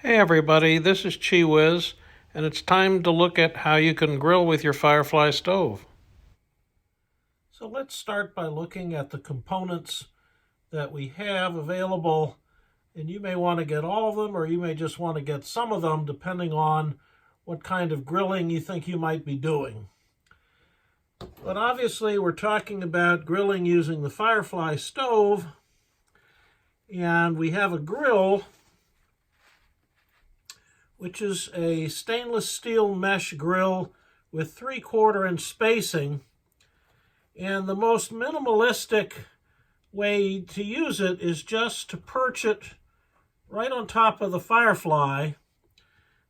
Hey everybody, this is QiWiz, and it's time to look at how you can grill with your FireFly stove. So let's start by looking at the components that we have available, and you may want to get all of them or you may just want to get some of them depending on what kind of grilling you think you might be doing. But obviously we're talking about grilling using the FireFly stove, and we have a grill which is a stainless steel mesh grill with 3/4 inch spacing. And the most minimalistic way to use it is just to perch it right on top of the FireFly.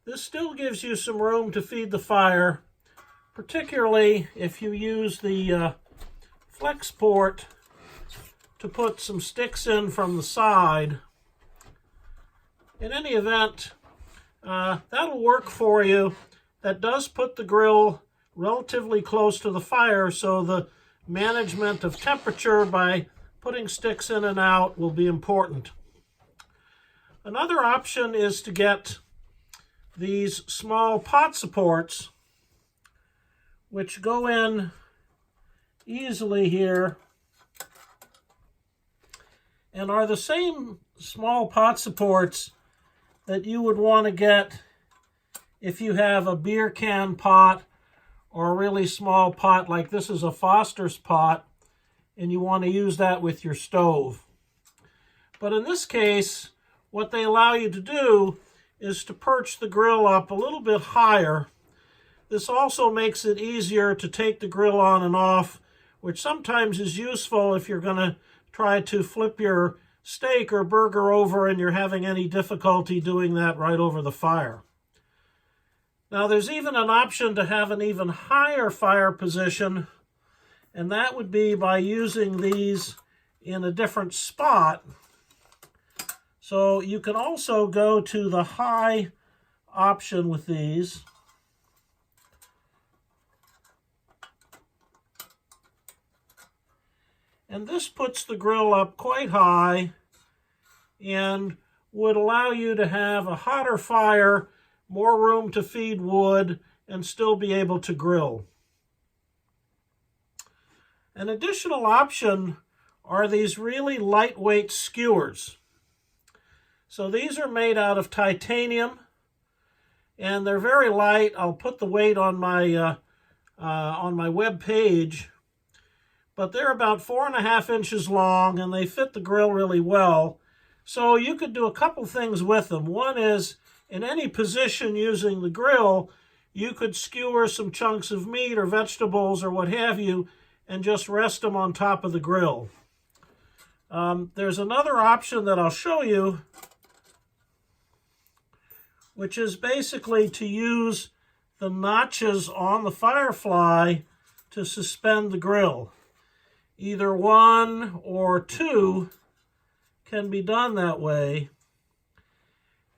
This still gives you some room to feed the fire, particularly if you use the flex port to put some sticks in from the side. In any event, that'll work for you. That does put the grill relatively close to the fire, so the management of temperature by putting sticks in and out will be important. Another option is to get these small pot supports, which go in easily here and are the same small pot supports that you would want to get if you have a beer can pot or a really small pot like this is a Foster's pot and you want to use that with your stove. But in this case, what they allow you to do is to perch the grill up a little bit higher. This also makes it easier to take the grill on and off, which sometimes is useful if you're going to try to flip your steak or burger over and you're having any difficulty doing that right over the fire. Now there's even an option to have an even higher fire position, and that would be by using these in a different spot. So you can also go to the high option with these. And this puts the grill up quite high and would allow you to have a hotter fire, more room to feed wood, and still be able to grill. An additional option are these really lightweight skewers. So these are made out of titanium, and they're very light. I'll put the weight on my web page. But they're about 4.5 inches long, and they fit the grill really well. So you could do a couple things with them. One is, in any position using the grill, you could skewer some chunks of meat or vegetables or what have you, and just rest them on top of the grill. There's another option that I'll show you, which is basically to use the notches on the FireFly to suspend the grill. Either one or two can be done that way.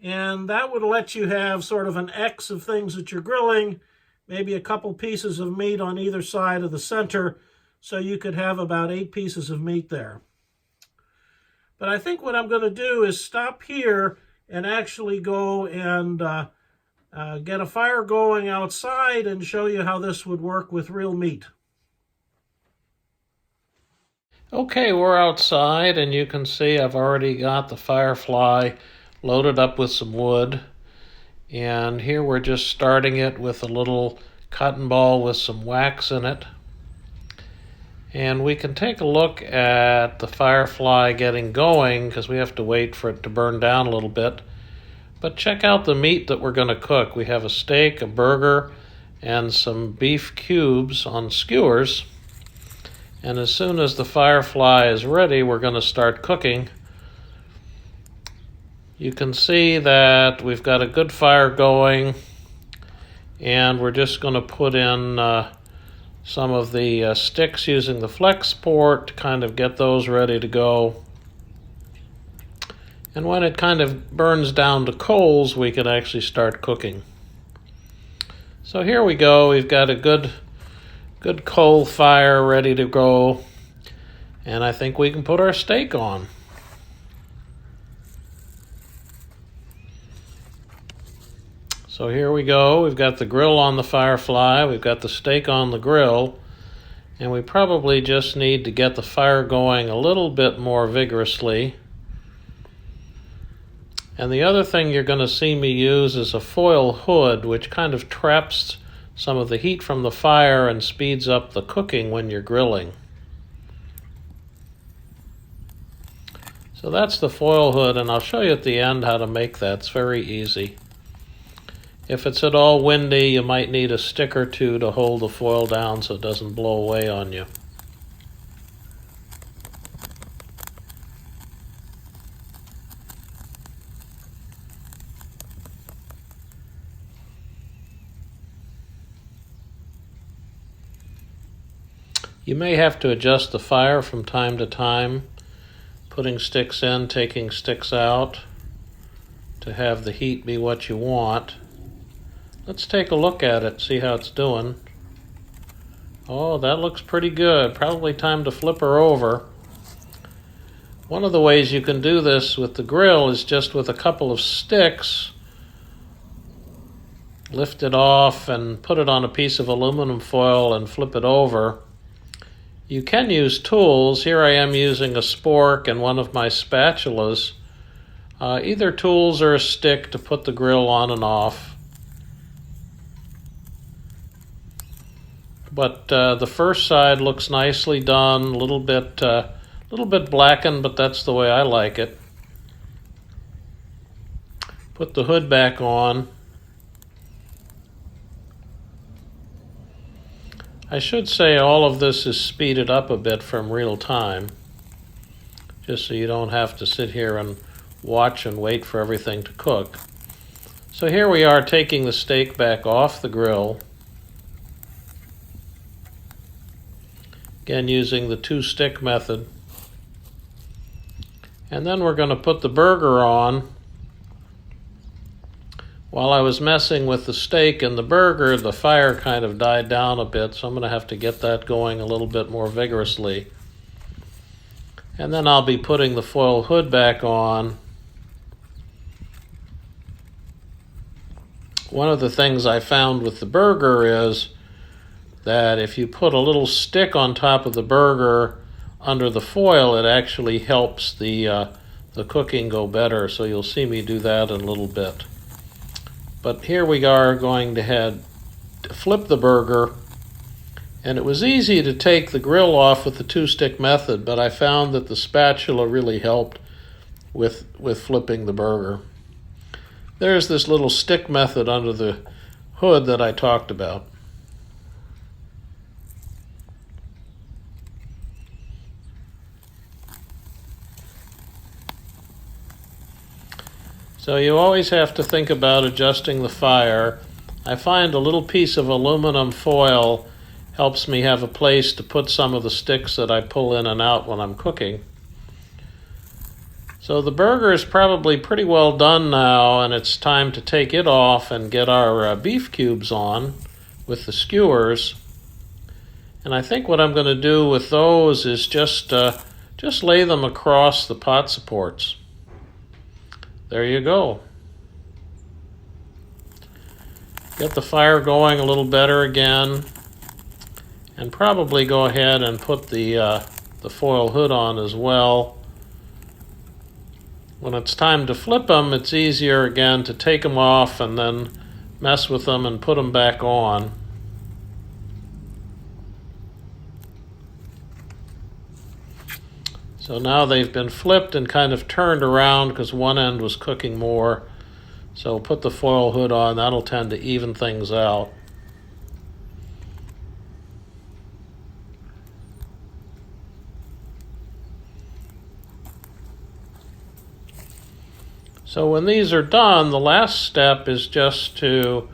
And that would let you have sort of an X of things that you're grilling, maybe a couple pieces of meat on either side of the center, so you could have about 8 pieces of meat there. But I think what I'm going to do is stop here and actually go and get a fire going outside and show you how this would work with real meat. Okay, we're outside, and you can see I've already got the FireFly loaded up with some wood. And here we're just starting it with a little cotton ball with some wax in it. And we can take a look at the FireFly getting going because we have to wait for it to burn down a little bit. But check out the meat that we're going to cook. We have a steak, a burger, and some beef cubes on skewers. And as soon as the FireFly is ready, we're going to start cooking. You can see that we've got a good fire going, and we're just going to put in some of the sticks using the flex port to kind of get those ready to go. And when it kind of burns down to coals, we can actually start cooking. So here we go. We've got a good coal fire ready to go, and I think we can put our steak on. So here we go. We've got the grill on the FireFly. We've got the steak on the grill. And we probably just need to get the fire going a little bit more vigorously. And the other thing you're going to see me use is a foil hood, which kind of traps some of the heat from the fire and speeds up the cooking when you're grilling. So that's the foil hood, and I'll show you at the end how to make that. It's very easy. If it's at all windy, you might need a stick or two to hold the foil down so it doesn't blow away on you. You may have to adjust the fire from time to time, putting sticks in, taking sticks out, to have the heat be what you want. Let's take a look at it, see how it's doing. Oh, that looks pretty good. Probably time to flip her over. One of the ways you can do this with the grill is just with a couple of sticks. Lift it off and put it on a piece of aluminum foil and flip it over. You can use tools. Here I am using a spork and one of my spatulas. Either tools or a stick to put the grill on and off. But the first side looks nicely done, a little bit blackened, but that's the way I like it. Put the hood back on. I should say all of this is speeded up a bit from real time, just so you don't have to sit here and watch and wait for everything to cook. So here we are taking the steak back off the grill. Again, using the two-stick method. And then we're going to put the burger on. While I was messing with the steak and the burger, the fire kind of died down a bit, so I'm going to have to get that going a little bit more vigorously. And then I'll be putting the foil hood back on. One of the things I found with the burger is that if you put a little stick on top of the burger under the foil, it actually helps the cooking go better. So you'll see me do that in a little bit. But here we are going to flip the burger. And it was easy to take the grill off with the two-stick method, but I found that the spatula really helped with flipping the burger. There's this little stick method under the hood that I talked about. So you always have to think about adjusting the fire. I find a little piece of aluminum foil helps me have a place to put some of the sticks that I pull in and out when I'm cooking. So the burger is probably pretty well done now, and it's time to take it off and get our beef cubes on with the skewers. And I think what I'm going to do with those is just lay them across the pot supports. There you go. Get the fire going a little better again, and probably go ahead and put the foil hood on as well. When it's time to flip them, it's easier again to take them off and then mess with them and put them back on. So now they've been flipped and kind of turned around because one end was cooking more. So put the foil hood on, that'll tend to even things out. So when these are done, the last step is just to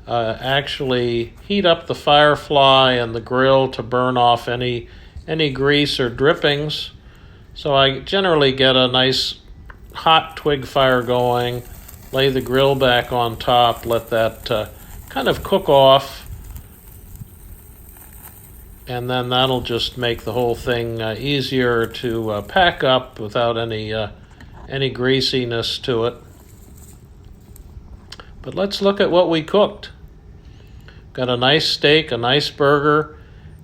actually heat up the FireFly and the grill to burn off any grease or drippings. So I generally get a nice hot twig fire going, lay the grill back on top, let that kind of cook off, and then that'll just make the whole thing easier to pack up without any greasiness to it. But let's look at what we cooked. Got a nice steak, a nice burger,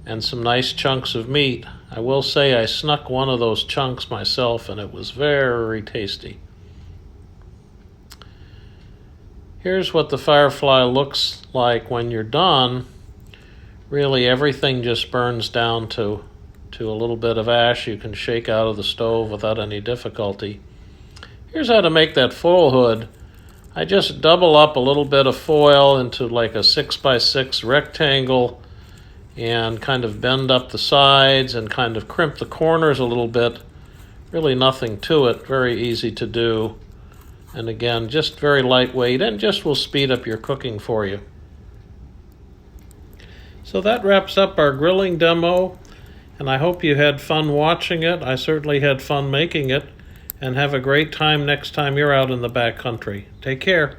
and some nice chunks of meat. I will say I snuck one of those chunks myself, and it was very tasty. Here's what the FireFly looks like when you're done. Really, everything just burns down to a little bit of ash you can shake out of the stove without any difficulty. Here's how to make that foil hood. I just double up a little bit of foil into like a 6x6 rectangle and kind of bend up the sides and kind of crimp the corners a little bit. Really nothing to it, very easy to do. And again, just very lightweight and just will speed up your cooking for you. So that wraps up our grilling demo, and I hope you had fun watching it. I certainly had fun making it, and have a great time next time you're out in the backcountry. Take care.